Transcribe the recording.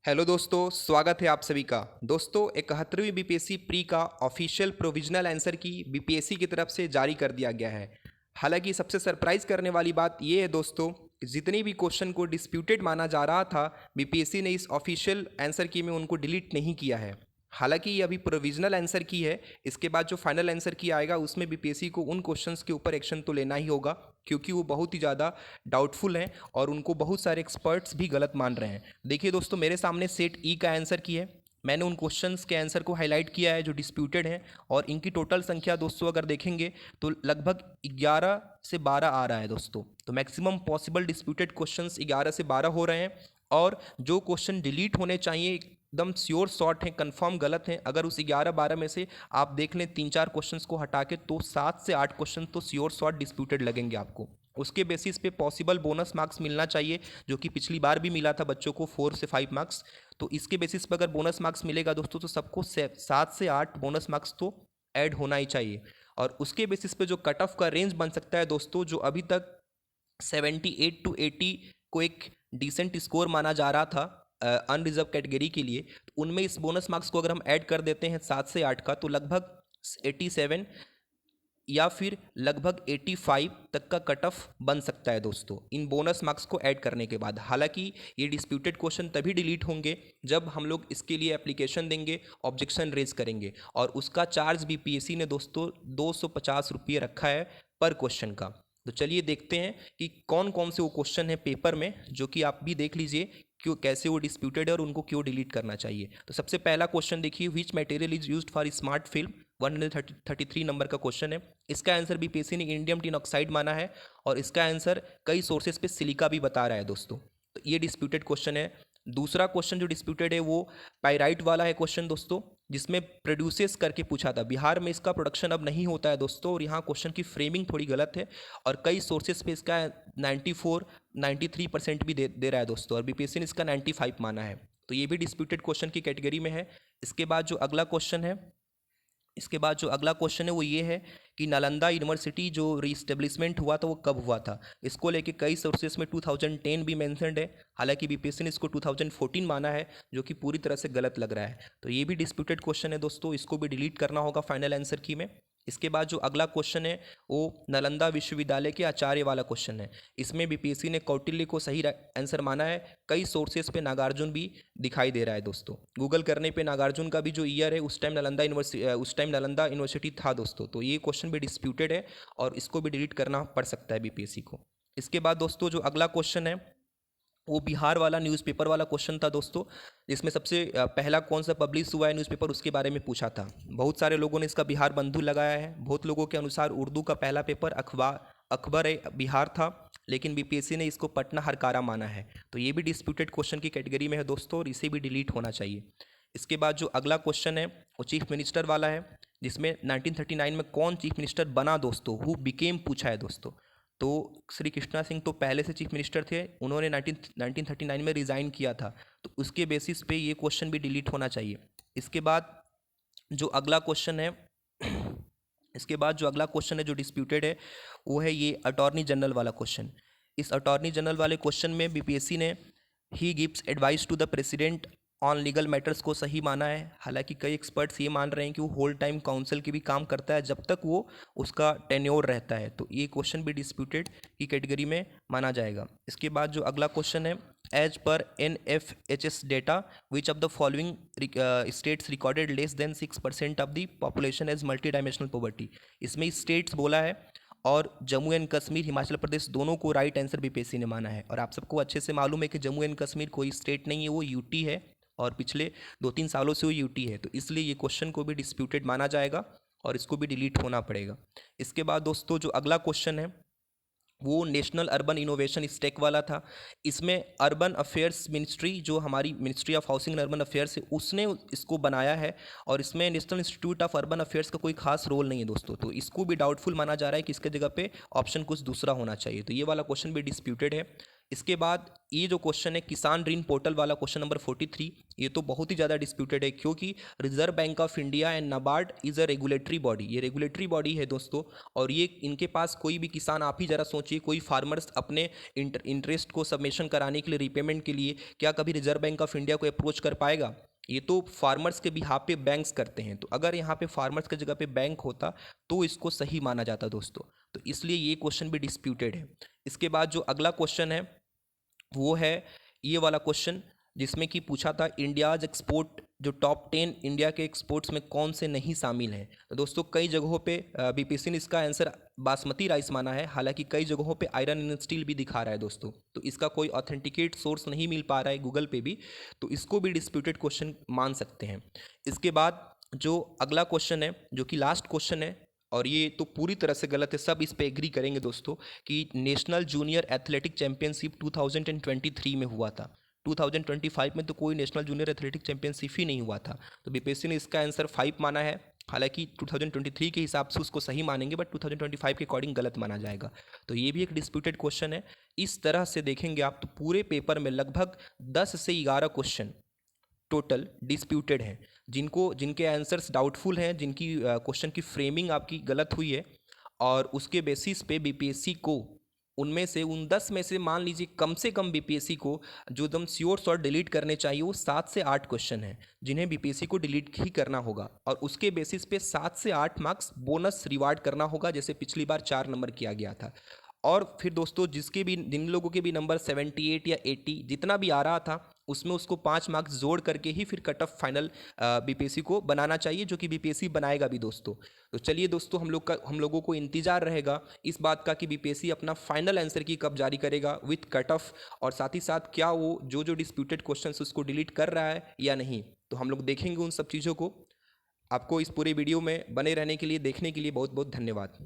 Hello दोस्तों, स्वागत है आप सभी का। दोस्तों 71वीं बीपीएससी प्री का ऑफिशियल प्रोविजनल आंसर की बीपीएससी की तरफ से जारी कर दिया गया है। हालांकि सबसे सरप्राइज करने वाली बात यह है दोस्तों कि जितनी भी क्वेश्चन को डिस्प्यूटेड माना जा रहा था, बीपीएससी ने इस ऑफिशियल आंसर की में उनको डिलीट नहीं किया है। हालांकि ये अभी प्रोविजनल आंसर की है। इसके बाद जो फाइनल आंसर की आएगा उसमें बीपीएससी को उन क्वेश्चंस के ऊपर एक्शन तो लेना ही होगा, क्योंकि वो बहुत ही ज़्यादा डाउटफुल हैं और उनको बहुत सारे एक्सपर्ट्स भी गलत मान रहे हैं। देखिए दोस्तों, मेरे सामने सेट ई का आंसर की है। मैंने उन क्वेश्चंस के आंसर को हाईलाइट किया है जो डिस्प्यूटेड हैं, और इनकी टोटल संख्या दोस्तों अगर देखेंगे तो लगभग 11 से 12 आ रहा है दोस्तों। तो मैक्सिमम पॉसिबल डिस्प्यूटेड क्वेश्चंस 11 से 12 हो रहे हैं, और जो क्वेश्चन डिलीट होने चाहिए एकदम श्योर शॉर्ट हैं, कंफर्म गलत हैं। अगर उस 11-12 में से आप देख लें 3-4 क्वेश्चंस को हटा के, तो 7 से 8 क्वेश्चन तो श्योर शॉर्ट डिस्प्यूटेड लगेंगे आपको। उसके बेसिस पे पॉसिबल बोनस मार्क्स मिलना चाहिए, जो कि पिछली बार भी मिला था बच्चों को 4 से 5 मार्क्स। तो इसके बेसिस पर अगर बोनस मार्क्स मिलेगा दोस्तों, तो सबको 7 से 8 बोनस मार्क्स तो ऐड होना ही चाहिए। और उसके बेसिस पे जो कट ऑफ का रेंज बन सकता है दोस्तों, जो अभी तक 78 टू 80 को एक डिसेंट स्कोर माना जा रहा था अनरिजर्व कैटेगरी के लिए, तो उनमें इस बोनस मार्क्स को अगर हम ऐड कर देते हैं 7 से 8 का, तो लगभग 87 या फिर लगभग 85 तक का कट ऑफ बन सकता है दोस्तों, इन बोनस मार्क्स को ऐड करने के बाद। हालांकि ये डिस्प्यूटेड क्वेश्चन तभी डिलीट होंगे जब हम लोग इसके लिए एप्लीकेशन देंगे, ऑब्जेक्शन रेज करेंगे, और उसका चार्ज बीपीएससी ने दोस्तों 250 रुपये रखा है पर क्वेश्चन का। तो चलिए देखते हैं कि कौन कौन से वो क्वेश्चन है पेपर में, जो कि आप भी देख लीजिए क्यों कैसे वो डिस्प्यूटेड है और उनको क्यों डिलीट करना चाहिए। तो सबसे पहला क्वेश्चन देखिए, which material is used for smart film. 133 number का क्वेश्चन है। इसका आंसर बीपीएससी ने इंडियम टिन ऑक्साइड माना है, और इसका आंसर कई सोर्सेज पे सिलिका भी बता रहा है दोस्तों। तो ये डिस्प्यूटेड क्वेश्चन है। दूसरा क्वेश्चन जो डिस्प्यूटेड है वो पाइराइट वाला है क्वेश्चन दोस्तों, जिसमें प्रोड्यूसेस करके पूछा था। बिहार में इसका प्रोडक्शन अब नहीं होता है दोस्तों, और यहाँ क्वेश्चन की फ्रेमिंग थोड़ी गलत है, और कई सोर्सेज पे इसका 93% भी दे रहा है दोस्तों, और बीपीएससी ने इसका 95 माना है। तो ये भी डिस्प्यूटेड क्वेश्चन की कैटेगरी में है। इसके बाद जो अगला क्वेश्चन है वो ये है कि नालंदा यूनिवर्सिटी जो रीस्टेब्लिशमेंट हुआ था वो कब हुआ था। इसको लेके कई सोर्सेस में 2010 भी मेंशन्ड है, हालांकि बीपीएससी ने इसको 2014 माना है, जो कि पूरी तरह से गलत लग रहा है। तो ये भी डिस्प्यूटेड क्वेश्चन है दोस्तों, इसको भी डिलीट करना होगा फाइनल आंसर की में। इसके बाद जो अगला क्वेश्चन है वो नालंदा विश्वविद्यालय के आचार्य वाला क्वेश्चन है। इसमें बीपीएससी ने कौटिल्य को सही आंसर माना है। कई सोर्सेज पे नागार्जुन भी दिखाई दे रहा है दोस्तों। गूगल करने पे नागार्जुन का भी जो ईयर है उस टाइम नालंदा यूनिवर्सिटी था दोस्तों। तो ये क्वेश्चन भी डिस्प्यूटेड है, और इसको भी डिलीट करना पड़ सकता है बीपीएससी को। इसके बाद दोस्तों जो अगला क्वेश्चन है वो बिहार वाला न्यूज़पेपर वाला क्वेश्चन था दोस्तों, जिसमें सबसे पहला कौन सा पब्लिश हुआ है न्यूज़पेपर, उसके बारे में पूछा था। बहुत सारे लोगों ने इसका बिहार बंधु लगाया है। बहुत लोगों के अनुसार उर्दू का पहला पेपर अखबार बिहार था, लेकिन बीपीएससी ने इसको पटना हरकारा माना है। तो ये भी डिस्प्यूटेड क्वेश्चन की कैटेगरी में है दोस्तों, और इसे भी डिलीट होना चाहिए। इसके बाद जो अगला क्वेश्चन है वो चीफ मिनिस्टर वाला है, जिसमें 1939 में कौन चीफ मिनिस्टर बना दोस्तों, हु बिकेम पूछा है दोस्तों। तो श्री कृष्णा सिंह तो पहले से चीफ मिनिस्टर थे, उन्होंने 1939 में रिज़ाइन किया था। तो उसके बेसिस पे ये क्वेश्चन भी डिलीट होना चाहिए। इसके बाद जो अगला क्वेश्चन है जो डिस्प्यूटेड है वो है ये अटॉर्नी जनरल वाला क्वेश्चन। इस अटॉर्नी जनरल वाले क्वेश्चन में बीपीएससी ने ही gives advice to the president on legal matters को सही माना है। हालांकि कई एक्सपर्ट्स ये मान रहे हैं कि वो होल टाइम काउंसिल की भी काम करता है जब तक वो उसका टेन्योर रहता है। तो ये क्वेश्चन भी डिस्प्यूटेड की कैटेगरी में माना जाएगा। इसके बाद जो अगला क्वेश्चन है, as per NFHS data which of the following states recorded less than 6% of the population as multi dimensional poverty. इसमें स्टेट्स बोला है, और जम्मू एंड कश्मीर, हिमाचल प्रदेश दोनों को राइट आंसर बीपीएससी ने माना है। और आप सबको अच्छे से मालूम है कि जम्मू एंड कश्मीर कोई स्टेट नहीं है, वो यूटी है, और पिछले 2-3 सालों से वो यूटी है। तो इसलिए ये क्वेश्चन को भी डिस्प्यूटेड माना जाएगा, और इसको भी डिलीट होना पड़ेगा। इसके बाद दोस्तों जो अगला क्वेश्चन है वो नेशनल अर्बन इनोवेशन स्टेक वाला था। इसमें अर्बन अफेयर्स मिनिस्ट्री, जो हमारी ministry of housing and urban affairs है, उसने इसको बनाया है, और इसमें national institute of urban affairs का कोई खास रोल नहीं है दोस्तों। तो इसको भी डाउटफुल माना जा रहा है कि इसके जगह पे ऑप्शन कुछ दूसरा होना चाहिए। तो ये वाला क्वेश्चन भी डिस्प्यूटेड है। इसके बाद ये जो क्वेश्चन है किसान ऋण पोर्टल वाला क्वेश्चन नंबर 43, ये तो बहुत ही ज़्यादा डिस्प्यूटेड है, क्योंकि reserve bank of India and NABARD is a regulatory body, ये रेगुलेटरी बॉडी है दोस्तों। और ये इनके पास कोई भी किसान, आप ही ज़रा सोचिए, कोई फार्मर्स अपने इंटरेस्ट को सबमिशन कराने के लिए, रिपेमेंट के लिए क्या कभी रिजर्व बैंक ऑफ इंडिया को अप्रोच कर पाएगा? ये तो फार्मर्स के बिहाफ पे बैंक्स करते हैं। तो अगर यहाँ पे फार्मर्स की जगह पे बैंक होता तो इसको सही माना जाता दोस्तों। तो इसलिए ये क्वेश्चन भी डिस्प्यूटेड है। इसके बाद जो अगला क्वेश्चन है वो है ये वाला क्वेश्चन, जिसमें कि पूछा था इंडियाज एक्सपोर्ट, जो टॉप 10 इंडिया के एक्सपोर्ट्स में कौन से नहीं शामिल हैं। तो दोस्तों कई जगहों पे बीपीएससी ने इसका आंसर बासमती राइस माना है, हालांकि कई जगहों पे आयरन एंड स्टील भी दिखा रहा है दोस्तों। तो इसका कोई ऑथेंटिकेट सोर्स नहीं मिल पा रहा है गूगल पे भी, तो इसको भी डिस्प्यूटेड क्वेश्चन मान सकते हैं। इसके बाद जो अगला क्वेश्चन है, जो कि लास्ट क्वेश्चन है, और ये तो पूरी तरह से गलत है, सब इस पे एग्री करेंगे दोस्तों, कि नेशनल जूनियर एथलेटिक चैंपियनशिप 2023 में हुआ था। 2025 में तो कोई नेशनल जूनियर एथलेटिक चैंपियनशिप ही नहीं हुआ था। तो बीपीएससी ने इसका आंसर 5 माना है, हालांकि 2023 के हिसाब से उसको सही मानेंगे, बट 2025 के अकॉर्डिंग गलत माना जाएगा। तो ये भी एक डिस्प्यूटेड क्वेश्चन है। इस तरह से देखेंगे आप तो पूरे पेपर में लगभग 10 से 11 क्वेश्चन टोटल डिस्प्यूटेड हैं, जिनके आंसर्स डाउटफुल हैं, जिनकी क्वेश्चन की फ्रेमिंग आपकी गलत हुई है, और उसके बेसिस पे बीपीएससी को उनमें से, उन 10 में से मान लीजिए कम से कम बीपीएससी को जो एकदम श्योर शॉर्ट डिलीट करने चाहिए वो 7 से 8 क्वेश्चन हैं, जिन्हें बीपीएससी को डिलीट ही करना होगा, और उसके बेसिस पे 7 से 8 मार्क्स बोनस रिवार्ड करना होगा, जैसे पिछली बार 4 नंबर किया गया था। और फिर दोस्तों जिन लोगों के भी नंबर 78 या 80 जितना भी आ रहा था, उसमें उसको 5 मार्क्स जोड़ करके ही फिर कट ऑफ फाइनल बीपीएससी को बनाना चाहिए, जो कि बीपीएससी बनाएगा भी दोस्तों। तो चलिए दोस्तों, हम लोगों को इंतजार रहेगा इस बात का कि बीपीएससी अपना फाइनल आंसर की कब जारी करेगा विथ कट ऑफ, और साथ ही साथ क्या वो जो डिस्प्यूटेड क्वेश्चन उसको डिलीट कर रहा है या नहीं। तो हम लोग देखेंगे उन सब चीज़ों को। आपको इस पूरे वीडियो में बने रहने के लिए, देखने के लिए बहुत बहुत धन्यवाद।